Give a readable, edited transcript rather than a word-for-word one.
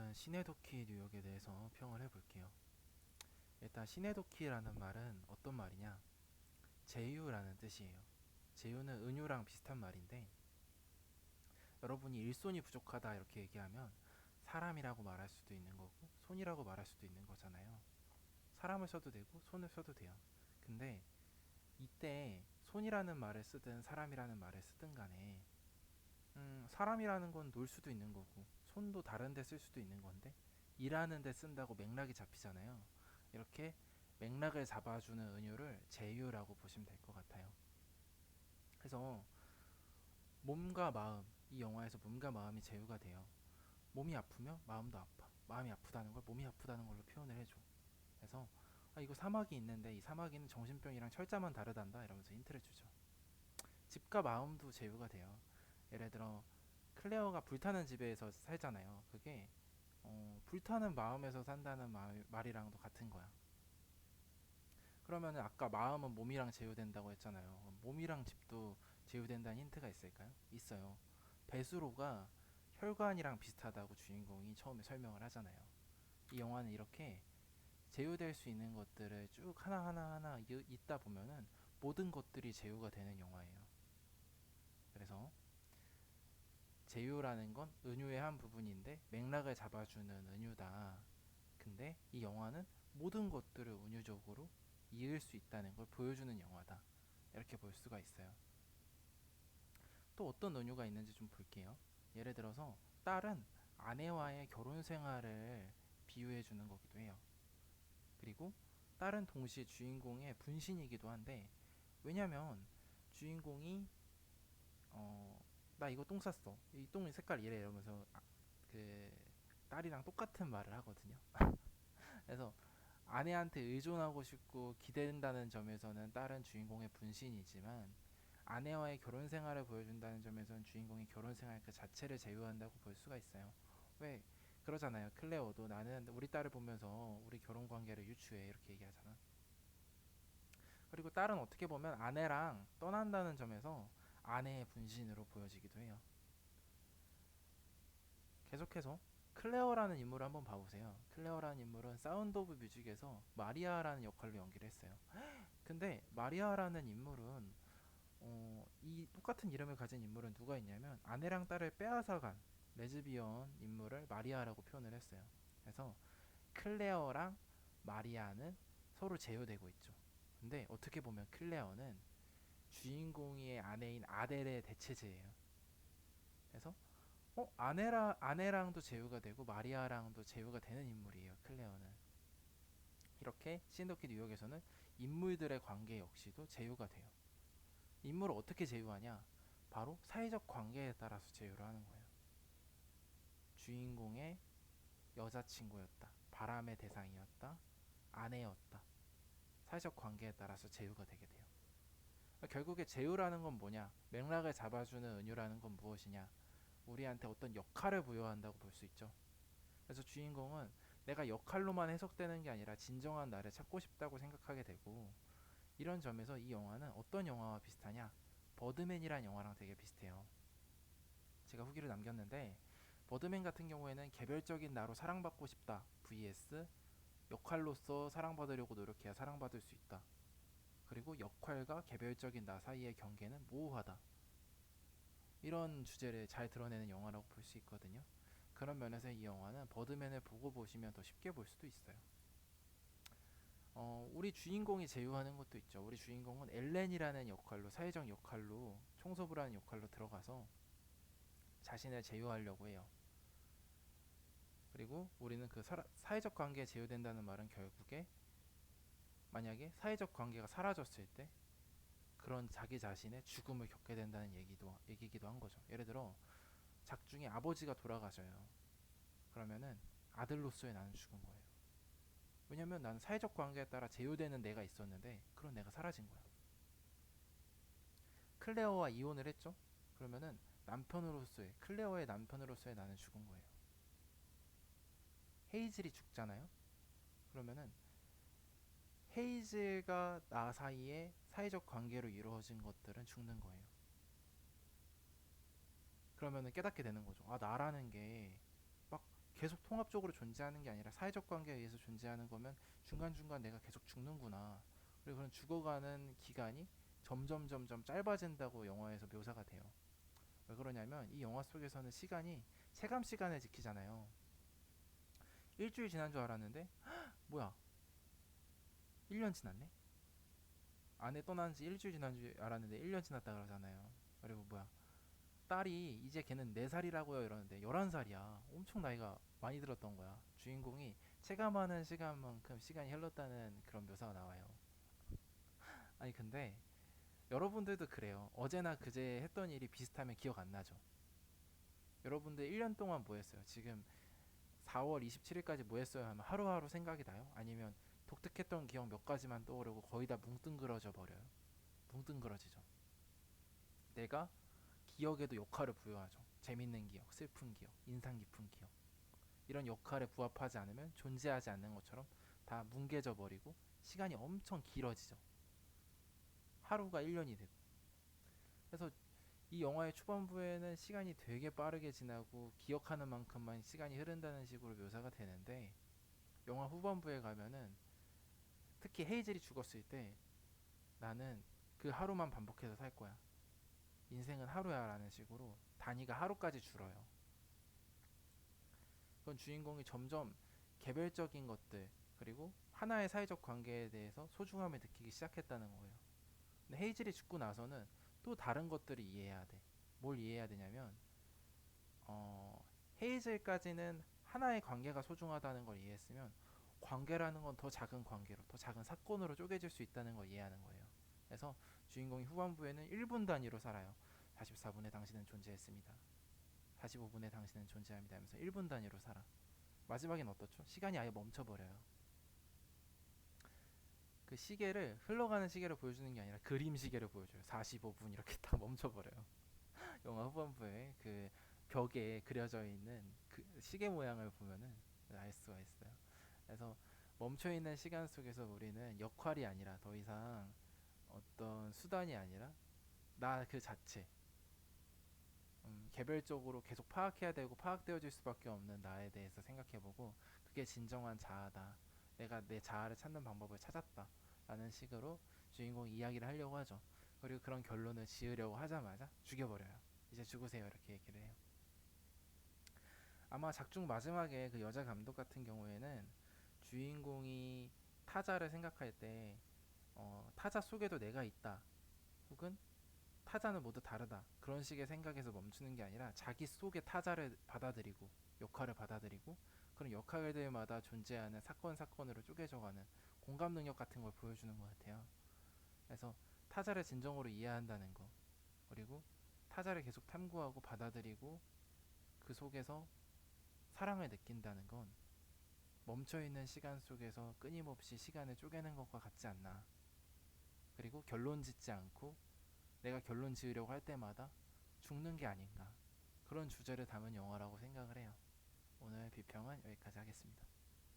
오늘은 시네도키 뉴욕에 대해서 평을 해볼게요. 일단 시네도키라는 말은 어떤 말이냐? 제유라는 뜻이에요. 제유는 은유랑 비슷한 말인데 여러분이 일손이 부족하다 이렇게 얘기하면 사람이라고 말할 수도 있는 거고 손이라고 말할 수도 있는 거잖아요. 사람을 써도 되고 손을 써도 돼요. 근데 이때 손이라는 말을 쓰든 사람이라는 말을 쓰든 간에 사람이라는 건 놀 수도 있는 거고 손도 다른 데 쓸 수도 있는 건데 일하는 데 쓴다고 맥락이 잡히잖아요. 이렇게 맥락을 잡아주는 은유를 제유라고 보시면 될 것 같아요. 그래서 몸과 마음, 이 영화에서 몸과 마음이 제유가 돼요. 몸이 아프면 마음도 아파. 마음이 아프다는 걸 몸이 아프다는 걸로 표현을 해줘. 그래서 이거 사마귀 있는데 이 사마귀는 정신병이랑 철자만 다르단다 이러면서 힌트를 주죠. 집과 마음도 제유가 돼요. 예를 들어 클레어가 불타는 집에서 살잖아요. 그게 불타는 마음에서 산다는 말이랑도 같은 거야. 그러면은 아까 마음은 몸이랑 제휴된다고 했잖아요. 몸이랑 집도 제휴된다는 힌트가 있을까요? 있어요. 베스로가 혈관이랑 비슷하다고 주인공이 처음에 설명을 하잖아요. 이 영화는 이렇게 제휴될 수 있는 것들을 쭉 하나하나 있다 보면은 모든 것들이 제휴가 되는 영화예요. 그래서 제휴라는 건 은유의 한 부분인데 맥락을 잡아주는 은유다. 근데 이 영화는 모든 것들을 은유적으로 이을 수 있다는 걸 보여주는 영화다. 이렇게 볼 수가 있어요. 또 어떤 은유가 있는지 좀 볼게요. 예를 들어서 딸은 아내와의 결혼 생활을 비유해 주는 거기도 해요. 그리고 딸은 동시에 주인공의 분신이기도 한데 왜냐면 주인공이 나 이거 똥 쌌어. 이 똥의 색깔 이래 이러면서 그 딸이랑 똑같은 말을 하거든요. 그래서 아내한테 의존하고 싶고 기댄다는 점에서는 딸은 주인공의 분신이지만 아내와의 결혼 생활을 보여준다는 점에서는 주인공의 결혼 생활 그 자체를 제휴한다고 볼 수가 있어요. 왜 그러잖아요. 클레어도 나는 우리 딸을 보면서 우리 결혼 관계를 유추해 이렇게 얘기하잖아. 그리고 딸은 어떻게 보면 아내랑 떠난다는 점에서 아내의 분신으로 보여지기도 해요. 계속해서 클레어라는 인물을 한번 봐보세요. 클레어라는 인물은 사운드 오브 뮤직에서 마리아라는 역할로 연기를 했어요. 근데 마리아라는 인물은 이 똑같은 이름을 가진 인물은 누가 있냐면 아내랑 딸을 빼앗아간 레즈비언 인물을 마리아라고 표현을 했어요. 그래서 클레어랑 마리아는 서로 제휴되고 있죠. 근데 어떻게 보면 클레어는 주인공의 아내인 아델의 대체제예요. 그래서 아내랑도 제휴가 되고 마리아랑도 제휴가 되는 인물이에요. 클레어는. 이렇게 신도키 뉴욕에서는 인물들의 관계 역시도 제휴가 돼요. 인물을 어떻게 제휴하냐? 바로 사회적 관계에 따라서 제휴를 하는 거예요. 주인공의 여자친구였다. 바람의 대상이었다. 아내였다. 사회적 관계에 따라서 제휴가 되게 돼요. 결국에 제휴라는 건 뭐냐? 맥락을 잡아주는 은유라는 건 무엇이냐? 우리한테 어떤 역할을 부여한다고 볼 수 있죠. 그래서 주인공은 내가 역할로만 해석되는 게 아니라 진정한 나를 찾고 싶다고 생각하게 되고 이런 점에서 이 영화는 어떤 영화와 비슷하냐? 버드맨이란 영화랑 되게 비슷해요. 제가 후기를 남겼는데 버드맨 같은 경우에는 개별적인 나로 사랑받고 싶다 vs 역할로서 사랑받으려고 노력해야 사랑받을 수 있다. 그리고 역할과 개별적인 나 사이의 경계는 모호하다. 이런 주제를 잘 드러내는 영화라고 볼 수 있거든요. 그런 면에서 이 영화는 버드맨을 보고 보시면 더 쉽게 볼 수도 있어요. 우리 주인공이 제휴하는 것도 있죠. 우리 주인공은 엘렌이라는 역할로 사회적 역할로 청소부라는 역할로 들어가서 자신을 제휴하려고 해요. 그리고 우리는 그 사회적 관계에 제휴된다는 말은 결국에 만약에 사회적 관계가 사라졌을 때 그런 자기 자신의 죽음을 겪게 된다는 얘기기도 한 거죠. 예를 들어 작중에 아버지가 돌아가셔요. 그러면은 아들로서의 나는 죽은 거예요. 왜냐면 나는 사회적 관계에 따라 제휴되는 내가 있었는데 그런 내가 사라진 거야. 클레어와 이혼을 했죠? 그러면은 클레어의 남편으로서의 나는 죽은 거예요. 헤이즐이 죽잖아요? 그러면은 헤이즐과 나 사이에 사회적 관계로 이루어진 것들은 죽는 거예요. 그러면은 깨닫게 되는 거죠. 나라는 게 막 계속 통합적으로 존재하는 게 아니라 사회적 관계에 의해서 존재하는 거면 중간중간 내가 계속 죽는구나. 그리고 그런 죽어가는 기간이 점점 짧아진다고 영화에서 묘사가 돼요. 왜 그러냐면 이 영화 속에서는 시간이 체감 시간을 지키잖아요. 일주일 지난 줄 알았는데 뭐야 1년 지났네? 아내 떠난 지 일주일 지난 줄 알았는데 1년 지났다 그러잖아요. 그리고 뭐야 딸이 이제 걔는 4살이라고요 이러는데 11살이야. 엄청 나이가 많이 들었던 거야. 주인공이 체감하는 시간만큼 시간이 흘렀다는 그런 묘사가 나와요. 아니 근데 여러분들도 그래요. 어제나 그제 했던 일이 비슷하면 기억 안 나죠. 여러분들 1년 동안 뭐 했어요? 지금 4월 27일까지 뭐 했어요 하면 하루하루 생각이 나요? 아니면 독특했던 기억 몇 가지만 떠오르고 거의 다 뭉뚱그러져 버려요? 뭉뚱그러지죠. 내가 기억에도 역할을 부여하죠. 재밌는 기억, 슬픈 기억, 인상 깊은 기억. 이런 역할에 부합하지 않으면 존재하지 않는 것처럼 다 뭉개져 버리고 시간이 엄청 길어지죠. 하루가 1년이 되고. 그래서 이 영화의 초반부에는 시간이 되게 빠르게 지나고 기억하는 만큼만 시간이 흐른다는 식으로 묘사가 되는데 영화 후반부에 가면은 특히 헤이즐이 죽었을 때 나는 그 하루만 반복해서 살 거야. 인생은 하루야 라는 식으로 단위가 하루까지 줄어요. 그건 주인공이 점점 개별적인 것들 그리고 하나의 사회적 관계에 대해서 소중함을 느끼기 시작했다는 거예요. 근데 헤이즐이 죽고 나서는 또 다른 것들을 이해해야 돼. 뭘 이해해야 되냐면 어, 헤이즐까지는 하나의 관계가 소중하다는 걸 이해했으면 관계라는 건 더 작은 관계로 더 작은 사건으로 쪼개질 수 있다는 걸 이해하는 거예요. 그래서 주인공이 후반부에는 1분 단위로 살아요. 44분에 당신은 존재했습니다. 45분에 당신은 존재합니다 하면서 1분 단위로 살아. 마지막엔 어떻죠? 시간이 아예 멈춰버려요. 그 시계를 흘러가는 시계를 보여주는 게 아니라 그림 시계를 보여줘요. 45분 이렇게 딱 멈춰버려요. 영화 후반부에 그 벽에 그려져 있는 그 시계 모양을 보면은 알 수가 있어요. 그래서 멈춰 있는 시간 속에서 우리는 역할이 아니라 더 이상 어떤 수단이 아니라 나 그 자체 개별적으로 계속 파악해야 되고 파악되어질 수밖에 없는 나에 대해서 생각해보고 그게 진정한 자아다. 내가 내 자아를 찾는 방법을 찾았다. 라는 식으로 주인공이 이야기를 하려고 하죠. 그리고 그런 결론을 지으려고 하자마자 죽여버려요. 이제 죽으세요. 이렇게 얘기를 해요. 아마 작중 마지막에 그 여자 감독 같은 경우에는 주인공이 타자를 생각할 때 타자 속에도 내가 있다. 혹은 타자는 모두 다르다. 그런 식의 생각에서 멈추는 게 아니라 자기 속의 타자를 받아들이고 역할을 받아들이고 그런 역할들마다 존재하는 사건으로 쪼개져가는 공감 능력 같은 걸 보여주는 것 같아요. 그래서 타자를 진정으로 이해한다는 거 그리고 타자를 계속 탐구하고 받아들이고 그 속에서 사랑을 느낀다는 건 멈춰있는 시간 속에서 끊임없이 시간을 쪼개는 것과 같지 않나. 그리고 결론 짓지 않고 내가 결론 지으려고 할 때마다 죽는 게 아닌가. 그런 주제를 담은 영화라고 생각을 해요. 오늘 비평은 여기까지 하겠습니다.